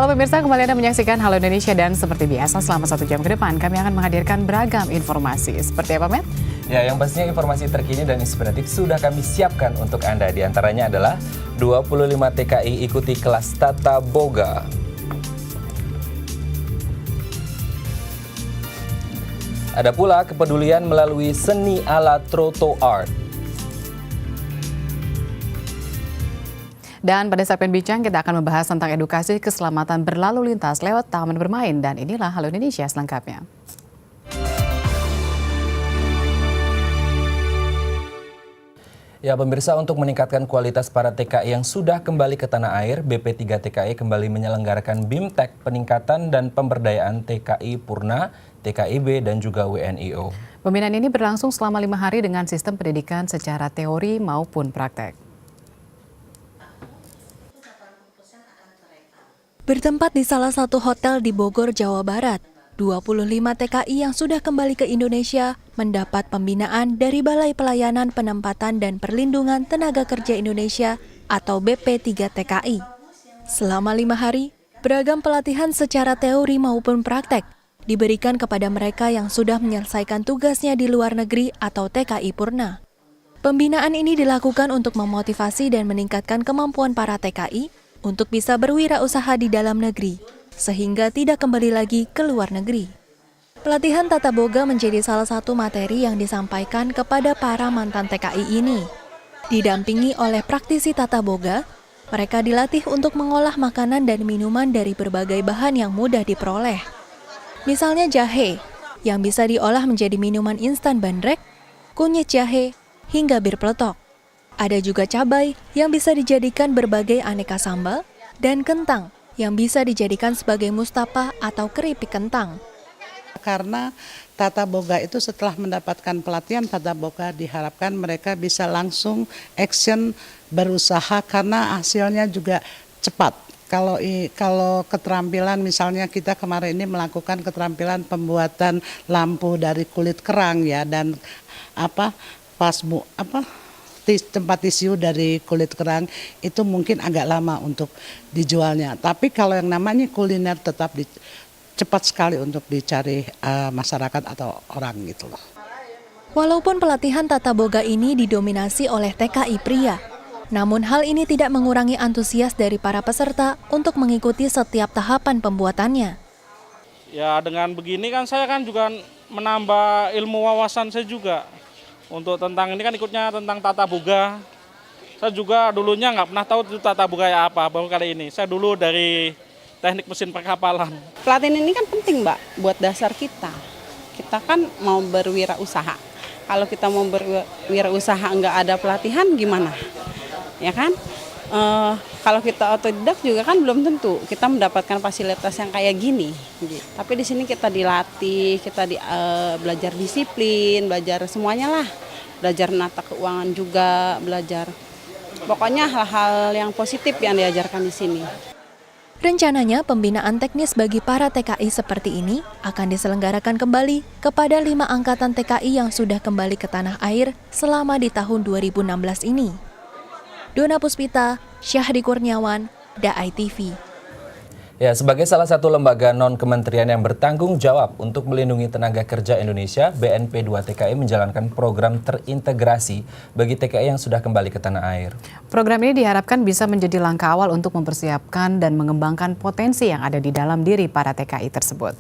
Halo pemirsa, kembali Anda menyaksikan Halo Indonesia dan seperti biasa selama 1 jam ke depan kami akan menghadirkan beragam informasi. Seperti apa, Matt? Ya, yang pastinya informasi terkini dan inspiratif sudah kami siapkan untuk Anda. Di antaranya adalah 25 TKI ikuti kelas Tata Boga. Ada pula kepedulian melalui seni ala Troto Art. Dan pada segmen bincang kita akan membahas tentang edukasi keselamatan berlalu lintas lewat taman bermain. Dan inilah Halo Indonesia selengkapnya. Ya pemirsa, untuk meningkatkan kualitas para TKI yang sudah kembali ke tanah air, BP3 TKI kembali menyelenggarakan BIMTEK peningkatan dan pemberdayaan TKI Purna, TKIB, dan juga WNIO. Pembinaan ini berlangsung selama 5 hari dengan sistem pendidikan secara teori maupun praktek. Bertempat di salah satu hotel di Bogor, Jawa Barat, 25 TKI yang sudah kembali ke Indonesia mendapat pembinaan dari Balai Pelayanan Penempatan dan Perlindungan Tenaga Kerja Indonesia atau BP3 TKI. Selama 5 hari, beragam pelatihan secara teori maupun praktek diberikan kepada mereka yang sudah menyelesaikan tugasnya di luar negeri atau TKI Purna. Pembinaan ini dilakukan untuk memotivasi dan meningkatkan kemampuan para TKI untuk bisa berwirausaha di dalam negeri, sehingga tidak kembali lagi ke luar negeri. Pelatihan Tata Boga menjadi salah satu materi yang disampaikan kepada para mantan TKI ini. Didampingi oleh praktisi Tata Boga, mereka dilatih untuk mengolah makanan dan minuman dari berbagai bahan yang mudah diperoleh. Misalnya jahe, yang bisa diolah menjadi minuman instan bandrek, kunyit jahe, hingga bir peletok. Ada juga cabai yang bisa dijadikan berbagai aneka sambal, dan kentang yang bisa dijadikan sebagai mustapa atau keripik kentang. Karena Tata Boga itu setelah mendapatkan pelatihan Tata Boga diharapkan mereka bisa langsung action berusaha karena hasilnya juga cepat. Kalau keterampilan misalnya kita kemarin ini melakukan keterampilan pembuatan lampu dari kulit kerang ya dan tempat tisu dari kulit kerang itu mungkin agak lama untuk dijualnya. Tapi kalau yang namanya kuliner tetap cepat sekali untuk dicari masyarakat atau orang gitu loh. Walaupun pelatihan Tata Boga ini didominasi oleh TKI pria, namun hal ini tidak mengurangi antusias dari para peserta untuk mengikuti setiap tahapan pembuatannya. Ya dengan begini kan saya kan juga menambah ilmu wawasan saya juga. Untuk tentang ini kan ikutnya tentang Tata Boga. Saya juga dulunya nggak pernah tahu itu Tata Boga ya apa, baru kali ini. Saya dulu dari teknik mesin perkapalan. Pelatihan ini kan penting Mbak, buat dasar kita. Kita kan mau berwirausaha. Kalau kita mau berwirausaha nggak ada pelatihan gimana? Ya kan? Kalau kita otodidak juga kan belum tentu kita mendapatkan fasilitas yang kayak gini. Tapi di sini kita dilatih, kita belajar disiplin, belajar semuanya lah. Belajar nata keuangan juga, belajar. Pokoknya hal-hal yang positif yang diajarkan di sini. Rencananya pembinaan teknis bagi para TKI seperti ini akan diselenggarakan kembali kepada 5 angkatan TKI yang sudah kembali ke tanah air selama di tahun 2016 ini. Dona Puspita, Syahri Kurniawan, DAI TV. Ya, sebagai salah satu lembaga non-kementerian yang bertanggung jawab untuk melindungi tenaga kerja Indonesia, BNP 2 TKI menjalankan program terintegrasi bagi TKI yang sudah kembali ke tanah air. Program ini diharapkan bisa menjadi langkah awal untuk mempersiapkan dan mengembangkan potensi yang ada di dalam diri para TKI tersebut.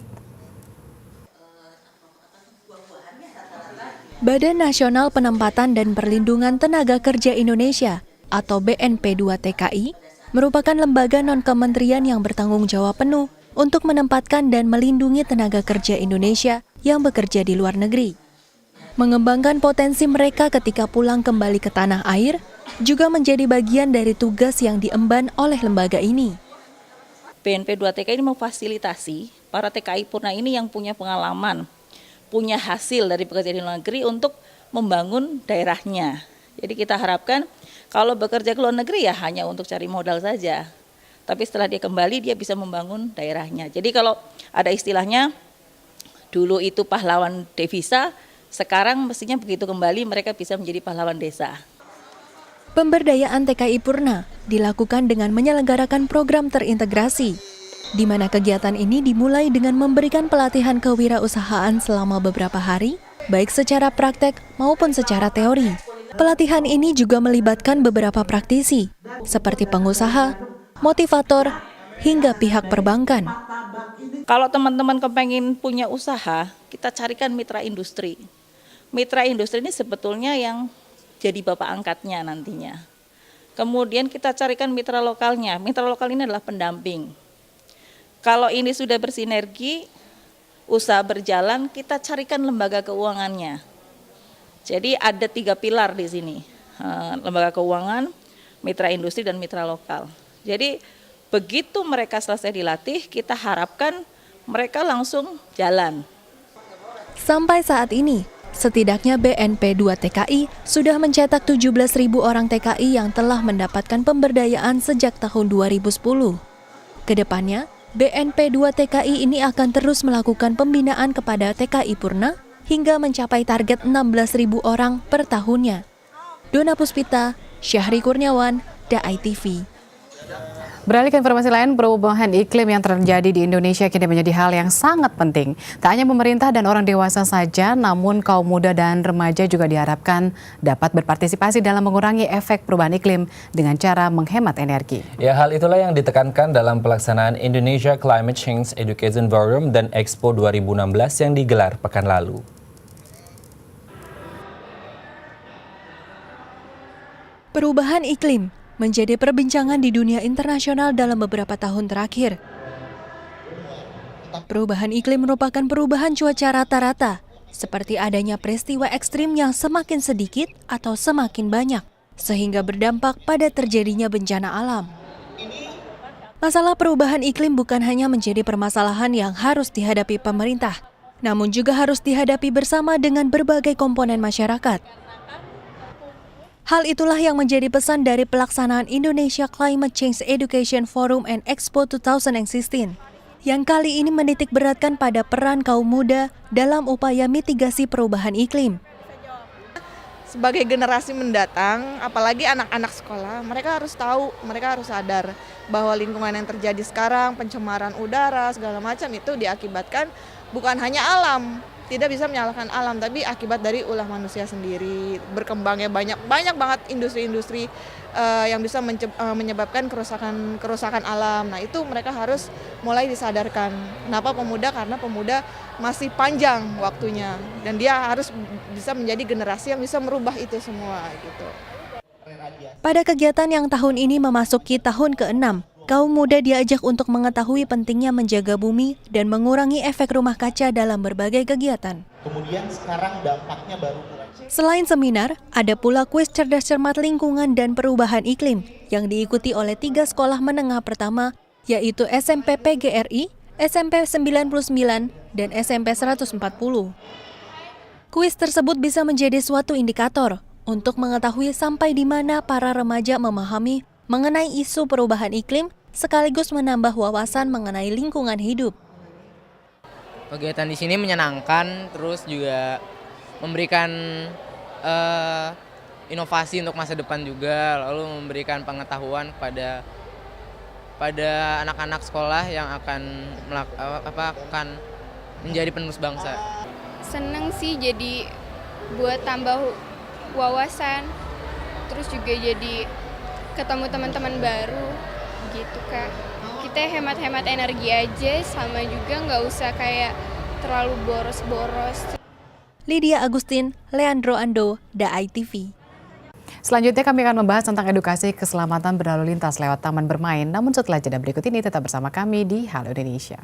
Badan Nasional Penempatan dan Perlindungan Tenaga Kerja Indonesia atau BNP 2 TKI merupakan lembaga non-kementerian yang bertanggung jawab penuh untuk menempatkan dan melindungi tenaga kerja Indonesia yang bekerja di luar negeri. Mengembangkan potensi mereka ketika pulang kembali ke tanah air juga menjadi bagian dari tugas yang diemban oleh lembaga ini. BNP 2 TKI ini memfasilitasi para TKI Purna ini yang punya pengalaman, punya hasil dari bekerja di luar negeri untuk membangun daerahnya. Jadi kita harapkan kalau bekerja ke luar negeri ya hanya untuk cari modal saja. Tapi setelah dia kembali dia bisa membangun daerahnya. Jadi kalau ada istilahnya dulu itu pahlawan devisa, sekarang mestinya begitu kembali mereka bisa menjadi pahlawan desa. Pemberdayaan TKI Purna dilakukan dengan menyelenggarakan program terintegrasi. di mana kegiatan ini dimulai dengan memberikan pelatihan kewirausahaan selama beberapa hari, baik secara praktek maupun secara teori. Pelatihan ini juga melibatkan beberapa praktisi, seperti pengusaha, motivator, hingga pihak perbankan. Kalau teman-teman kepengen punya usaha, kita carikan mitra industri. Mitra industri ini sebetulnya yang jadi bapak angkatnya nantinya. Kemudian kita carikan mitra lokalnya. Mitra lokal ini adalah pendamping. Kalau ini sudah bersinergi, usaha berjalan, kita carikan lembaga keuangannya. Jadi ada 3 pilar di sini, lembaga keuangan, mitra industri, dan mitra lokal. Jadi begitu mereka selesai dilatih, kita harapkan mereka langsung jalan. Sampai saat ini, setidaknya BNP 2 TKI sudah mencetak 17.000 orang TKI yang telah mendapatkan pemberdayaan sejak tahun 2010. Kedepannya, BNP 2 TKI ini akan terus melakukan pembinaan kepada TKI Purna hingga mencapai target 16.000 orang per tahunnya. Dona Puspita, Syahri Kurniawan, DAI TV. Beralih ke informasi lain, perubahan iklim yang terjadi di Indonesia kini menjadi hal yang sangat penting. Tak hanya pemerintah dan orang dewasa saja, namun kaum muda dan remaja juga diharapkan dapat berpartisipasi dalam mengurangi efek perubahan iklim dengan cara menghemat energi. Ya, hal itulah yang ditekankan dalam pelaksanaan Indonesia Climate Change Education Forum dan Expo 2016 yang digelar pekan lalu. Perubahan iklim menjadi perbincangan di dunia internasional dalam beberapa tahun terakhir. Perubahan iklim merupakan perubahan cuaca rata-rata, seperti adanya peristiwa ekstrim yang semakin sedikit atau semakin banyak, sehingga berdampak pada terjadinya bencana alam. Masalah perubahan iklim bukan hanya menjadi permasalahan yang harus dihadapi pemerintah, namun juga harus dihadapi bersama dengan berbagai komponen masyarakat. Hal itulah yang menjadi pesan dari pelaksanaan Indonesia Climate Change Education Forum and Expo 2016, yang kali ini menitik beratkan pada peran kaum muda dalam upaya mitigasi perubahan iklim. Sebagai generasi mendatang, apalagi anak-anak sekolah, mereka harus tahu, mereka harus sadar bahwa lingkungan yang terjadi sekarang, pencemaran udara, segala macam itu diakibatkan bukan hanya alam. Tidak bisa menyalahkan alam, tapi akibat dari ulah manusia sendiri. Berkembangnya banyak banget industri-industri yang bisa menyebabkan kerusakan alam. Nah, itu mereka harus mulai disadarkan. Kenapa pemuda? Karena pemuda masih panjang waktunya dan dia harus bisa menjadi generasi yang bisa merubah itu semua gitu. Pada kegiatan yang tahun ini memasuki tahun ke-6, kaum muda diajak untuk mengetahui pentingnya menjaga bumi dan mengurangi efek rumah kaca dalam berbagai kegiatan. Kemudian sekarang dampaknya baru mulai. Selain seminar, ada pula kuis cerdas cermat lingkungan dan perubahan iklim yang diikuti oleh 3 sekolah menengah pertama, yaitu SMP PGRI, SMP 99, dan SMP 140. Kuis tersebut bisa menjadi suatu indikator untuk mengetahui sampai di mana para remaja memahami mengenai isu perubahan iklim, sekaligus menambah wawasan mengenai lingkungan hidup. Kegiatan di sini menyenangkan, terus juga memberikan inovasi untuk masa depan juga, lalu memberikan pengetahuan pada anak-anak sekolah yang akan menjadi penerus bangsa. Seneng sih, jadi buat tambah wawasan, terus juga jadi ketemu teman-teman baru gitu Kak. Kita hemat-hemat energi aja, sama juga nggak usah kayak terlalu boros-boros. Lydia Agustin, Leandro Ando, DAI TV. Selanjutnya kami akan membahas tentang edukasi keselamatan berlalu lintas lewat taman bermain. Namun setelah jeda berikut ini tetap bersama kami di Halo Indonesia.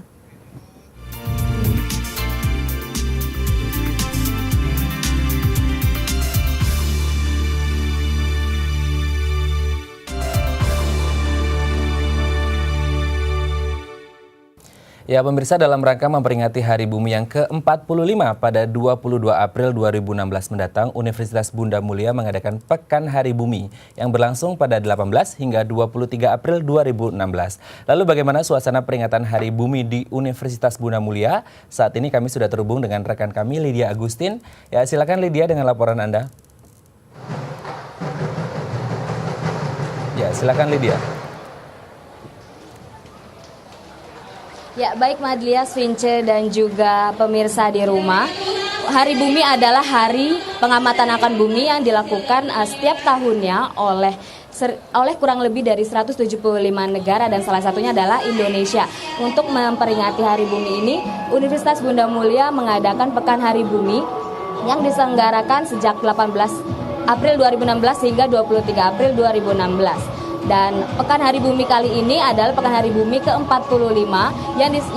Ya, pemirsa, dalam rangka memperingati Hari Bumi yang ke-45 pada 22 April 2016 mendatang, Universitas Bunda Mulia mengadakan Pekan Hari Bumi yang berlangsung pada 18 hingga 23 April 2016. Lalu bagaimana suasana peringatan Hari Bumi di Universitas Bunda Mulia? Saat ini kami sudah terhubung dengan rekan kami Lydia Agustin. Ya, silakan Lydia dengan laporan Anda. Ya, silakan Lydia. Ya, baik Madlia, Vince, dan juga pemirsa di rumah. Hari Bumi adalah hari pengamatan akan bumi yang dilakukan setiap tahunnya oleh kurang lebih dari 175 negara dan salah satunya adalah Indonesia. Untuk memperingati Hari Bumi ini, Universitas Bunda Mulia mengadakan Pekan Hari Bumi yang diselenggarakan sejak 18 April 2016 hingga 23 April 2016. Dan Pekan Hari Bumi kali ini adalah Pekan Hari Bumi ke-45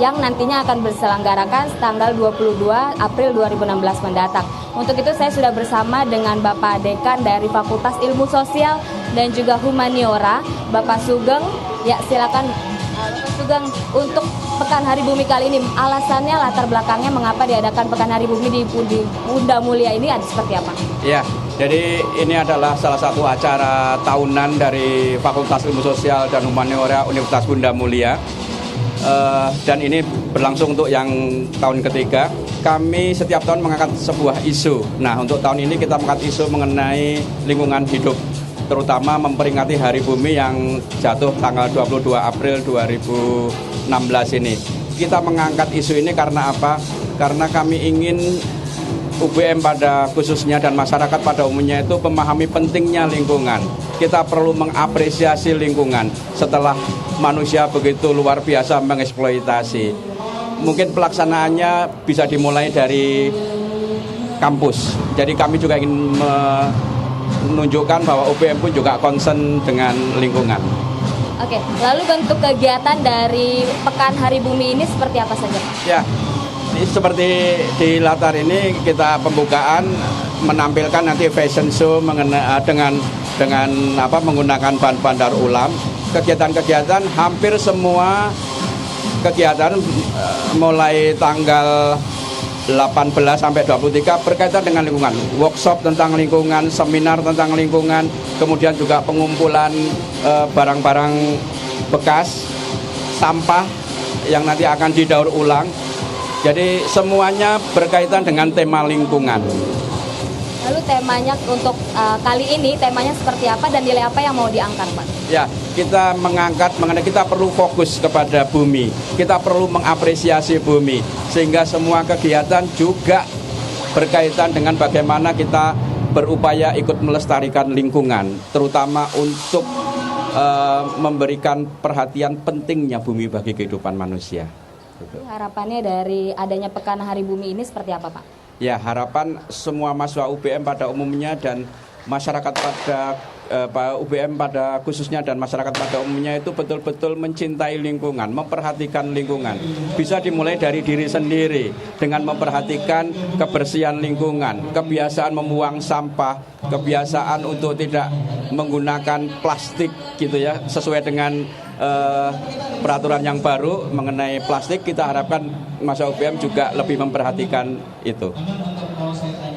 yang nantinya akan berselenggarakan tanggal 22 April 2016 mendatang. Untuk itu saya sudah bersama dengan Bapak Dekan dari Fakultas Ilmu Sosial dan juga Humaniora, Bapak Sugeng. Ya, silakan Bapak Sugeng, untuk Pekan Hari Bumi kali ini, alasannya, latar belakangnya mengapa diadakan Pekan Hari Bumi di Bunda Mulia ini ada seperti apa? Ya, jadi ini adalah salah satu acara tahunan dari Fakultas Ilmu Sosial dan Humaniora Universitas Bunda Mulia. Dan ini berlangsung untuk yang tahun ketiga. Kami setiap tahun mengangkat sebuah isu. Nah, untuk tahun ini kita mengangkat isu mengenai lingkungan hidup, terutama memperingati Hari Bumi yang jatuh tanggal 22 April 2016 ini. Kita mengangkat isu ini karena apa? Karena kami ingin UBM pada khususnya dan masyarakat pada umumnya itu memahami pentingnya lingkungan. Kita perlu mengapresiasi lingkungan setelah manusia begitu luar biasa mengeksploitasi. Mungkin pelaksanaannya bisa dimulai dari kampus. Jadi kami juga ingin menunjukkan bahwa UBM pun juga concern dengan lingkungan. Oke, lalu bentuk kegiatan dari Pekan Hari Bumi ini seperti apa saja? Ya, seperti di latar ini kita pembukaan menampilkan nanti fashion show dengan menggunakan bahan-bahan daur ulang. Kegiatan-kegiatan hampir semua kegiatan mulai tanggal 18 sampai 23 berkaitan dengan lingkungan. Workshop tentang lingkungan, seminar tentang lingkungan, kemudian juga pengumpulan barang-barang bekas, sampah yang nanti akan didaur ulang. Jadi semuanya berkaitan dengan tema lingkungan. Lalu temanya untuk kali ini temanya seperti apa dan nilai apa yang mau diangkat, Pak? Ya, kita mengangkat mengenai kita perlu fokus kepada bumi. Kita perlu mengapresiasi bumi sehingga semua kegiatan juga berkaitan dengan bagaimana kita berupaya ikut melestarikan lingkungan, terutama untuk memberikan perhatian pentingnya bumi bagi kehidupan manusia. Harapannya dari adanya Pekan Hari Bumi ini seperti apa, Pak? Ya, harapan semua mahasiswa UBM pada umumnya dan masyarakat pada UBM pada khususnya dan masyarakat pada umumnya itu betul-betul mencintai lingkungan, memperhatikan lingkungan. Bisa dimulai dari diri sendiri dengan memperhatikan kebersihan lingkungan, kebiasaan membuang sampah, kebiasaan untuk tidak menggunakan plastik gitu ya, sesuai dengan peraturan yang baru mengenai plastik. Kita harapkan mahasiswa UBM juga lebih memperhatikan itu.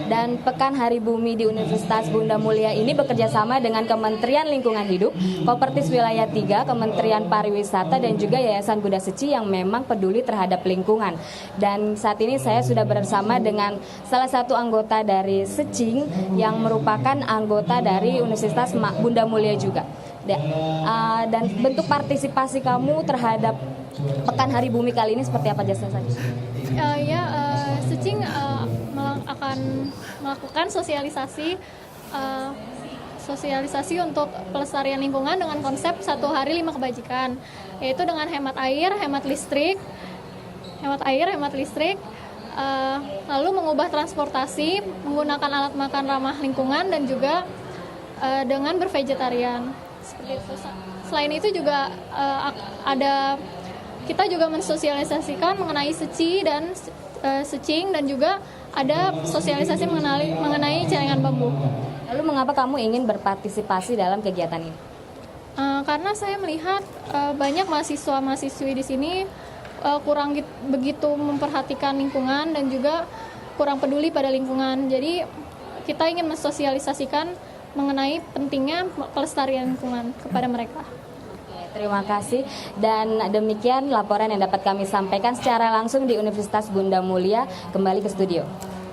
Dan Pekan Hari Bumi di Universitas Bunda Mulia ini bekerja sama dengan Kementerian Lingkungan Hidup, Kopertis Wilayah 3, Kementerian Pariwisata, dan juga Yayasan Buddha Seci yang memang peduli terhadap lingkungan. Dan saat ini saya sudah bersama dengan salah satu anggota dari Secing yang merupakan anggota dari Universitas Bunda Mulia juga. Dan bentuk partisipasi kamu terhadap Pekan Hari Bumi kali ini seperti apa, Jasa saja? Secing akan melakukan sosialisasi untuk pelestarian lingkungan dengan konsep 1 hari 5 kebajikan, yaitu dengan hemat air, hemat listrik, lalu mengubah transportasi, menggunakan alat makan ramah lingkungan, dan juga dengan bervegetarian. Seperti itu. Selain itu juga kita juga mensosialisasikan mengenai seci dan secing, dan juga ada sosialisasi mengenai celengan bambu. Lalu mengapa kamu ingin berpartisipasi dalam kegiatan ini? Karena saya melihat banyak mahasiswa-mahasiswi di sini kurang begitu memperhatikan lingkungan dan juga kurang peduli pada lingkungan. Jadi kita ingin mensosialisasikan mengenai pentingnya pelestarian lingkungan kepada mereka. Terima kasih, dan demikian laporan yang dapat kami sampaikan secara langsung di Universitas Bunda Mulia. Kembali ke studio.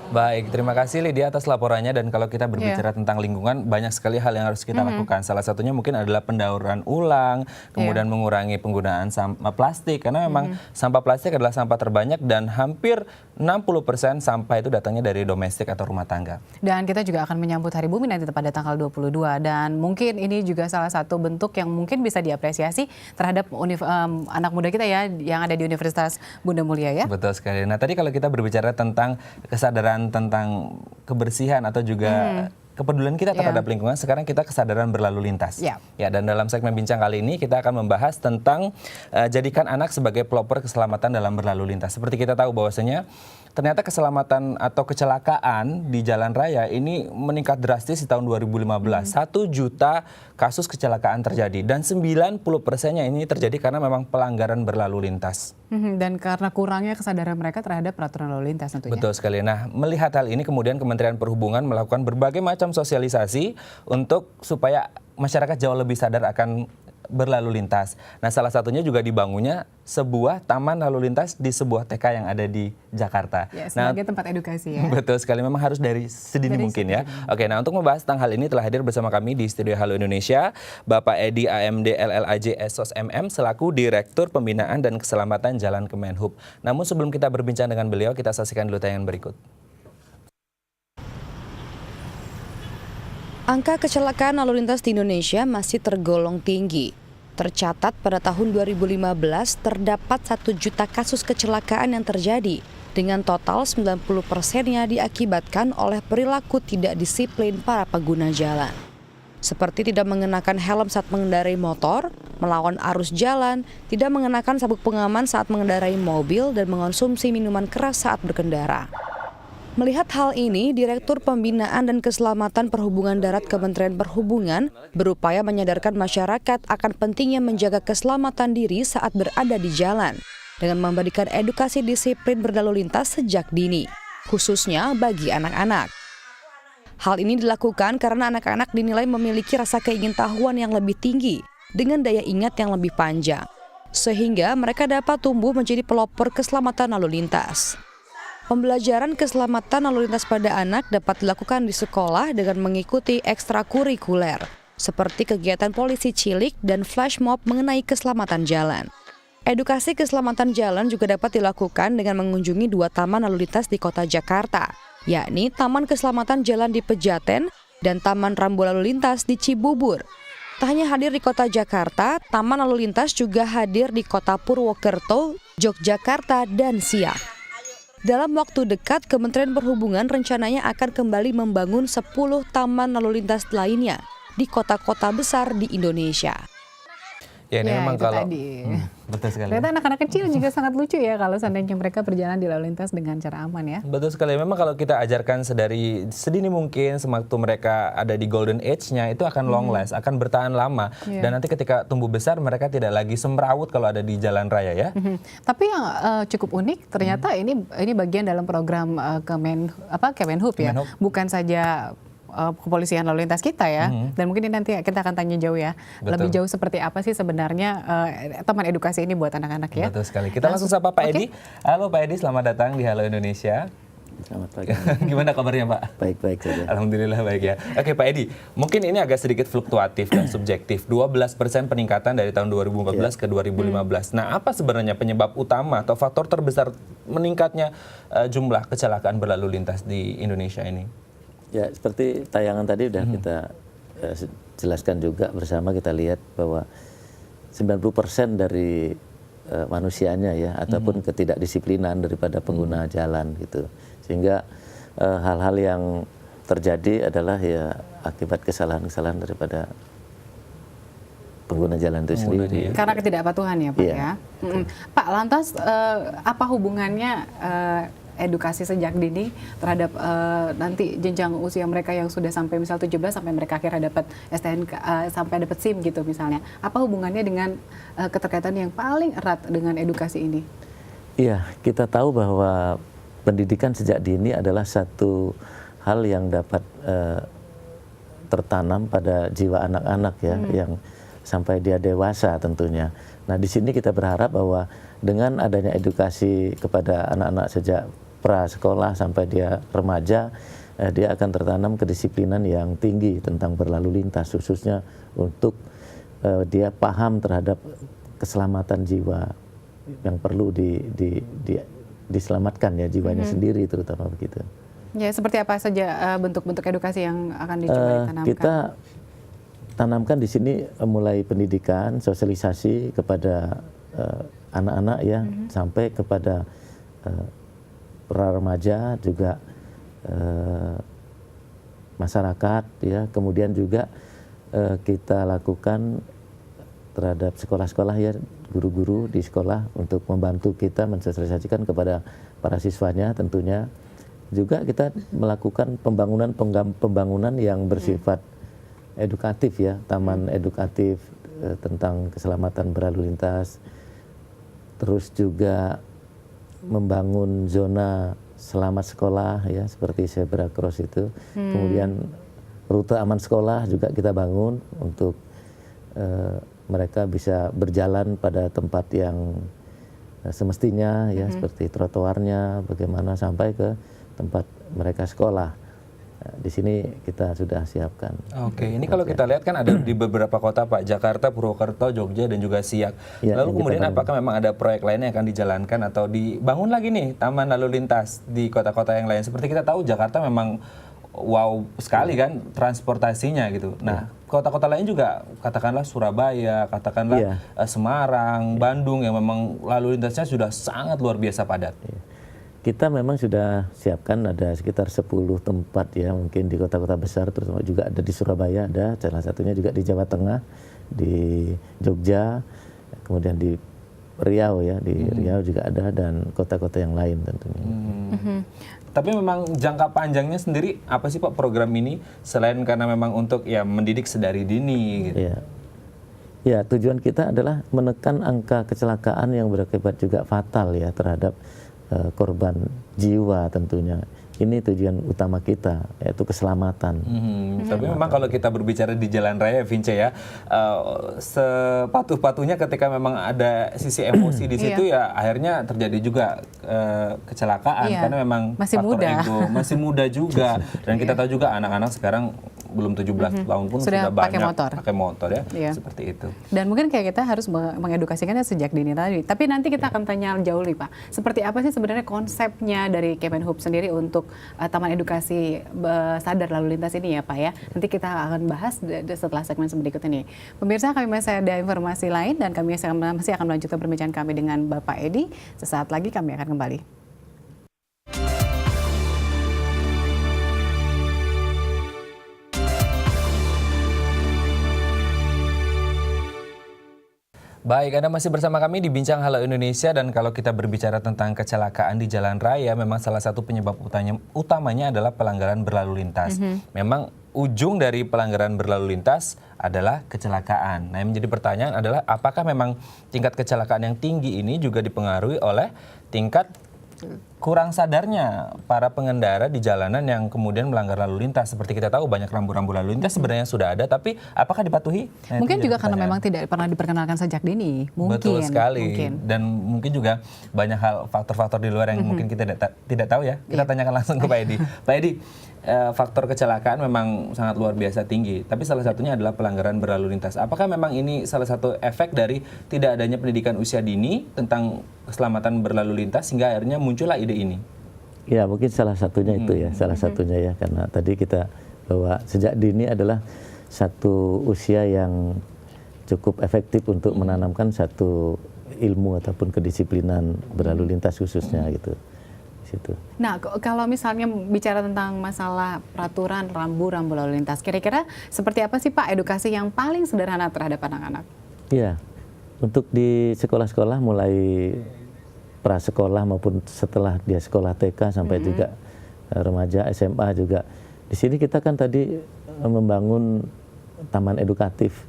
Baik, terima kasih Lydia atas laporannya. Dan kalau kita berbicara tentang lingkungan, banyak sekali hal yang harus kita lakukan. Salah satunya mungkin adalah pendauran ulang, kemudian mengurangi penggunaan sampah plastik. Karena memang sampah plastik adalah sampah terbanyak dan hampir 60% sampah itu datangnya dari domestik atau rumah tangga. Dan kita juga akan menyambut Hari Bumi nanti pada tanggal 22. Dan mungkin ini juga salah satu bentuk yang mungkin bisa diapresiasi terhadap anak muda kita ya, yang ada di Universitas Bunda Mulia ya. Betul sekali. Nah tadi kalau kita berbicara tentang kesadaran tentang kebersihan atau juga kepedulian kita terhadap lingkungan, sekarang kita kesadaran berlalu lintas. Ya, dan dalam segmen bincang kali ini kita akan membahas tentang jadikan anak sebagai pelopor keselamatan dalam berlalu lintas. Seperti kita tahu bahwasanya ternyata keselamatan atau kecelakaan di jalan raya ini meningkat drastis di tahun 2015. 1 juta kasus kecelakaan terjadi dan 90%-nya ini terjadi karena memang pelanggaran berlalu lintas. Dan karena kurangnya kesadaran mereka terhadap peraturan lalu lintas tentunya. Betul sekali. Nah, melihat hal ini kemudian Kementerian Perhubungan melakukan berbagai macam sosialisasi untuk supaya masyarakat jauh lebih sadar akan berlalu lintas. Nah, salah satunya juga dibangunnya sebuah taman lalu lintas di sebuah TK yang ada di Jakarta. Ya, sebagai tempat edukasi ya. Betul sekali, memang harus dari sedini mungkin ya. Oke, nah untuk membahas tentang hal ini telah hadir bersama kami di Studio Halo Indonesia Bapak Edi AMD LLAJ SOS MM selaku Direktur Pembinaan dan Keselamatan Jalan Kemenhub. Namun sebelum kita berbincang dengan beliau, kita saksikan dulu tayangan berikut. Angka kecelakaan lalu lintas di Indonesia masih tergolong tinggi. Tercatat pada tahun 2015 terdapat 1 juta kasus kecelakaan yang terjadi, dengan total 90%-nya diakibatkan oleh perilaku tidak disiplin para pengguna jalan. Seperti tidak mengenakan helm saat mengendarai motor, melawan arus jalan, tidak mengenakan sabuk pengaman saat mengendarai mobil, dan mengonsumsi minuman keras saat berkendara. Melihat hal ini, Direktur Pembinaan dan Keselamatan Perhubungan Darat Kementerian Perhubungan berupaya menyadarkan masyarakat akan pentingnya menjaga keselamatan diri saat berada di jalan, dengan memberikan edukasi disiplin berlalu lintas sejak dini, khususnya bagi anak-anak. Hal ini dilakukan karena anak-anak dinilai memiliki rasa keingintahuan yang lebih tinggi, dengan daya ingat yang lebih panjang, sehingga mereka dapat tumbuh menjadi pelopor keselamatan lalu lintas. Pembelajaran keselamatan lalu lintas pada anak dapat dilakukan di sekolah dengan mengikuti ekstrakurikuler, seperti kegiatan polisi cilik dan flash mob mengenai keselamatan jalan. Edukasi keselamatan jalan juga dapat dilakukan dengan mengunjungi 2 taman lalu lintas di kota Jakarta, yakni Taman Keselamatan Jalan di Pejaten dan Taman Rambu Lalu Lintas di Cibubur. Tak hanya hadir di kota Jakarta, taman lalu lintas juga hadir di kota Purwokerto, Yogyakarta, dan Siak. Dalam waktu dekat, Kementerian Perhubungan rencananya akan kembali membangun 10 taman lalu lintas lainnya di kota-kota besar di Indonesia. Ya, ini memang kalau betul sekali. Ternyata anak-anak kecil juga sangat lucu ya kalau seandainya mereka berjalan di lalu lintas dengan cara aman ya. Betul sekali. Memang kalau kita ajarkan sedini mungkin, sewaktu mereka ada di golden age-nya, itu akan long last, akan bertahan lama. Dan nanti ketika tumbuh besar mereka tidak lagi semrawut kalau ada di jalan raya ya. Tapi yang cukup unik ternyata ini bagian dalam program Kemenhub ya. Bukan saja kepolisian lalu lintas kita ya, dan mungkin ini nanti kita akan tanya jauh ya. Betul. Lebih jauh seperti apa sih sebenarnya teman edukasi ini buat anak-anak ya. Betul sekali. Kita langsung sapa Pak Edi. Halo Pak Edi, selamat datang di Halo Indonesia. Selamat pagi. Gimana kabarnya Pak? Baik-baik saja. Alhamdulillah baik ya. Oke Pak Edi, mungkin ini agak sedikit fluktuatif dan subjektif. 12% peningkatan dari tahun 2014 ke 2015. Nah, apa sebenarnya penyebab utama atau faktor terbesar meningkatnya jumlah kecelakaan berlalu lintas di Indonesia ini? Ya, seperti tayangan tadi sudah kita jelaskan juga bersama, kita lihat bahwa 90% dari manusianya ya, ataupun ketidakdisiplinan daripada pengguna jalan gitu. Sehingga hal-hal yang terjadi adalah ya akibat kesalahan-kesalahan daripada pengguna jalan itu sendiri. Karena ketidakpatuhan ya Pak ya. Pak, lantas apa hubungannya edukasi sejak dini terhadap nanti jenjang usia mereka yang sudah sampai misal 17 sampai mereka akhirnya dapat STNK sampai dapat SIM gitu misalnya. Apa hubungannya dengan keterkaitan yang paling erat dengan edukasi ini? Iya, kita tahu bahwa pendidikan sejak dini adalah satu hal yang dapat tertanam pada jiwa anak-anak ya, yang sampai dia dewasa tentunya. Nah, di sini kita berharap bahwa dengan adanya edukasi kepada anak-anak sejak prasekolah sampai dia remaja, dia akan tertanam kedisiplinan yang tinggi tentang berlalu lintas, khususnya untuk dia paham terhadap keselamatan jiwa yang perlu diselamatkan ya jiwanya sendiri, terutama begitu. Ya, seperti apa saja bentuk-bentuk edukasi yang akan dicoba ditanamkan? Kita tanamkan di sini mulai pendidikan, sosialisasi kepada anak-anak ya, sampai kepada para remaja juga, masyarakat ya. Kemudian juga kita lakukan terhadap sekolah-sekolah ya, guru-guru di sekolah untuk membantu kita mensosialisasikan kepada para siswanya. Tentunya juga kita melakukan pembangunan yang bersifat edukatif ya, taman edukatif tentang keselamatan berlalu lintas, terus juga membangun zona selamat sekolah ya, seperti zebra cross itu. Kemudian rute aman sekolah juga kita bangun untuk mereka bisa berjalan pada tempat yang semestinya ya, seperti trotoarnya, bagaimana sampai ke tempat mereka sekolah. Di sini kita sudah siapkan. Oke, ini kalau kita lihat kan ada di beberapa kota Pak, Jakarta, Purwokerto, Jogja, dan juga Siak. Ya, lalu kemudian apakah memang ada proyek lain yang akan dijalankan atau dibangun lagi nih taman lalu lintas di kota-kota yang lain? Seperti kita tahu Jakarta memang wow sekali kan transportasinya gitu. Nah, kota-kota lain juga, katakanlah Surabaya, katakanlah Semarang, Bandung, yang memang lalu lintasnya sudah sangat luar biasa padat. Kita memang sudah siapkan ada sekitar 10 tempat ya, mungkin di kota-kota besar, terutama juga ada di Surabaya, ada salah satunya juga di Jawa Tengah, di Jogja, kemudian di Riau ya, di Riau juga ada, dan kota-kota yang lain tentunya. Tapi memang jangka panjangnya sendiri apa sih Pak program ini, selain karena memang untuk ya mendidik sedari dini gitu? Ya, tujuan kita adalah menekan angka kecelakaan yang berakibat juga fatal ya terhadap korban jiwa tentunya. Ini tujuan utama kita, yaitu keselamatan. Tapi memang kalau kita berbicara di jalan raya, Vince ya, sepatuh-patuhnya ketika memang ada sisi emosi di situ ya akhirnya terjadi juga kecelakaan, karena memang masih faktor muda. ego, masih muda juga. Dan kita tahu juga anak-anak sekarang belum 17 tahun pun sudah banyak pakai motor ya, seperti itu. Dan mungkin kayak kita harus mengedukasikannya sejak dini tadi. Tapi nanti kita akan tanya jauh nih Pak, seperti apa sih sebenarnya konsepnya dari Kemenhub sendiri untuk Taman Edukasi Sadar Lalu Lintas ini ya Pak ya. Nanti kita akan bahas setelah segmen berikut ini. Pemirsa, kami masih ada informasi lain dan kami masih akan melanjutkan perbincangan kami dengan Bapak Edi. Sesaat lagi kami akan kembali. Baik, Anda masih bersama kami di Bincang Halo Indonesia, dan kalau kita berbicara tentang kecelakaan di jalan raya, memang salah satu penyebab utamanya adalah pelanggaran berlalu lintas. Memang ujung dari pelanggaran berlalu lintas adalah kecelakaan. Nah, yang menjadi pertanyaan adalah apakah memang tingkat kecelakaan yang tinggi ini juga dipengaruhi oleh tingkat kurang sadarnya para pengendara di jalanan yang kemudian melanggar lalu lintas. Seperti kita tahu banyak rambu-rambu lalu lintas sebenarnya sudah ada, tapi apakah dipatuhi? Nah, mungkin juga karena memang tidak pernah diperkenalkan sejak dini. Mungkin. Betul sekali. Dan mungkin juga banyak hal faktor-faktor di luar yang mungkin kita tidak tahu ya. Kita tanyakan langsung ke Pak Edi. Pak Edi, faktor kecelakaan memang sangat luar biasa tinggi, tapi salah satunya adalah pelanggaran berlalu lintas. Apakah memang ini salah satu efek dari tidak adanya pendidikan usia dini tentang keselamatan berlalu lintas sehingga akhirnya muncullah ide ini? Ya, mungkin salah satunya itu ya, salah satunya ya, karena tadi kita bahwa sejak dini adalah satu usia yang cukup efektif untuk menanamkan satu ilmu ataupun kedisiplinan berlalu lintas khususnya gitu. Situ. Nah, kalau misalnya bicara tentang masalah peraturan rambu-rambu lalu lintas, kira-kira seperti apa sih Pak edukasi yang paling sederhana terhadap anak-anak? Iya, untuk di sekolah-sekolah mulai prasekolah maupun setelah dia sekolah TK sampai juga remaja SMA juga. Di sini kita kan tadi membangun taman edukatif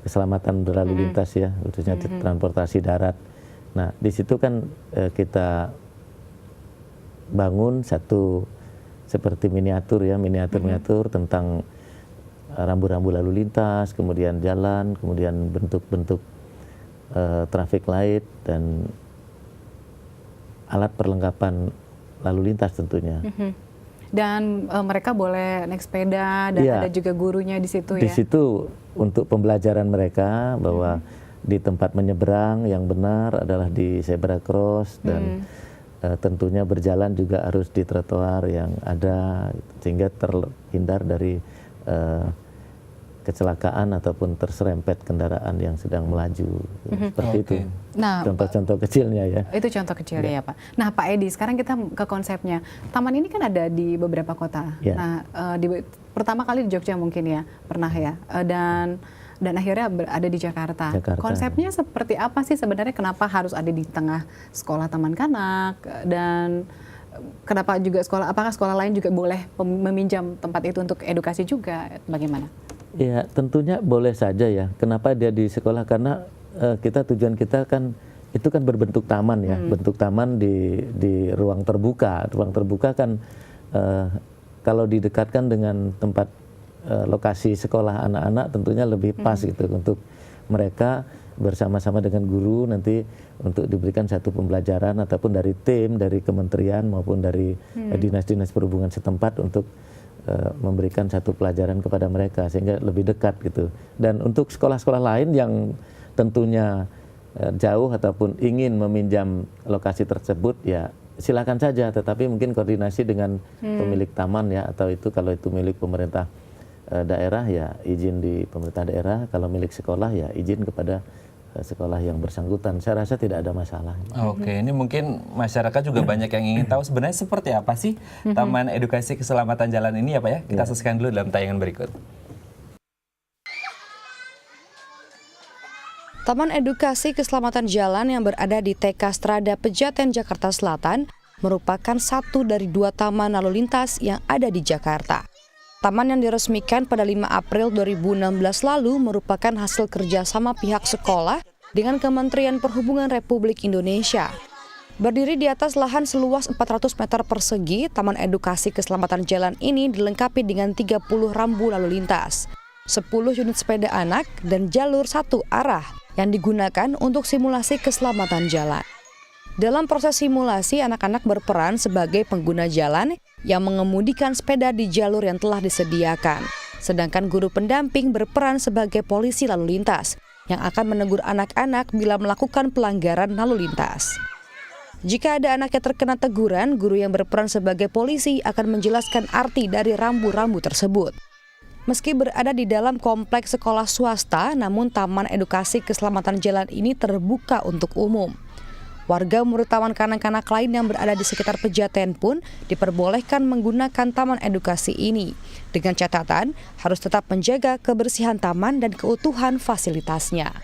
keselamatan berlalu lintas ya, khususnya transportasi darat. Nah, di situ kan kita bangun satu seperti miniatur ya, miniatur tentang rambu-rambu lalu lintas, kemudian jalan, kemudian bentuk-bentuk traffic light dan alat perlengkapan lalu lintas tentunya. Dan mereka boleh naik sepeda dan Iya. ada juga gurunya di situ Di ya. situ untuk pembelajaran mereka bahwa di tempat menyeberang yang benar adalah di zebra cross dan tentunya berjalan juga harus di trotoar yang ada sehingga terhindar dari kecelakaan ataupun terserempet kendaraan yang sedang melaju. Seperti itu. Nah, contoh-contoh kecilnya ya. itu contoh kecilnya ya Pak. Nah Pak Edi, sekarang kita ke konsepnya. Taman ini kan ada di beberapa kota. Ya. Nah, pertama kali di Jogja mungkin ya, pernah ya. Dan akhirnya ada di Jakarta. Konsepnya seperti apa sih sebenarnya? Kenapa harus ada di tengah sekolah taman kanak? Dan kenapa juga apakah sekolah lain juga boleh meminjam tempat itu untuk edukasi juga? Bagaimana? Ya tentunya boleh saja ya. Kenapa dia di sekolah? Karena tujuan kita kan itu kan berbentuk taman ya, bentuk taman di ruang terbuka. Ruang terbuka kan kalau didekatkan dengan tempat lokasi sekolah anak-anak tentunya lebih pas gitu untuk mereka bersama-sama dengan guru nanti untuk diberikan satu pembelajaran ataupun dari tim, dari kementerian maupun dari dinas-dinas perhubungan setempat untuk memberikan satu pelajaran kepada mereka sehingga lebih dekat gitu. Dan untuk sekolah-sekolah lain yang tentunya jauh ataupun ingin meminjam lokasi tersebut ya silakan saja, tetapi mungkin koordinasi dengan pemilik taman ya, atau itu kalau itu milik pemerintah daerah ya izin di pemerintah daerah, kalau milik sekolah ya izin kepada sekolah yang bersangkutan. Saya rasa tidak ada masalah. Oke, ini mungkin masyarakat juga banyak yang ingin tahu sebenarnya seperti apa sih Taman Edukasi Keselamatan Jalan ini ya Pak ya. Kita saksikan dulu dalam tayangan berikut. Taman Edukasi Keselamatan Jalan yang berada di TK Strada Pejaten, Jakarta Selatan merupakan satu dari 2 taman lalu lintas yang ada di Jakarta. Taman yang diresmikan pada 5 April 2016 lalu merupakan hasil kerjasama pihak sekolah dengan Kementerian Perhubungan Republik Indonesia. Berdiri di atas lahan seluas 400 meter persegi, Taman Edukasi Keselamatan Jalan ini dilengkapi dengan 30 rambu lalu lintas, 10 unit sepeda anak, dan jalur 1 arah yang digunakan untuk simulasi keselamatan jalan. Dalam proses simulasi, anak-anak berperan sebagai pengguna jalan yang mengemudikan sepeda di jalur yang telah disediakan. Sedangkan guru pendamping berperan sebagai polisi lalu lintas yang akan menegur anak-anak bila melakukan pelanggaran lalu lintas. Jika ada anak yang terkena teguran, guru yang berperan sebagai polisi akan menjelaskan arti dari rambu-rambu tersebut. Meski berada di dalam kompleks sekolah swasta, namun Taman Edukasi Keselamatan Jalan ini terbuka untuk umum. Warga murid taman kanak-kanak lain yang berada di sekitar Pejaten pun diperbolehkan menggunakan taman edukasi ini. Dengan catatan, harus tetap menjaga kebersihan taman dan keutuhan fasilitasnya.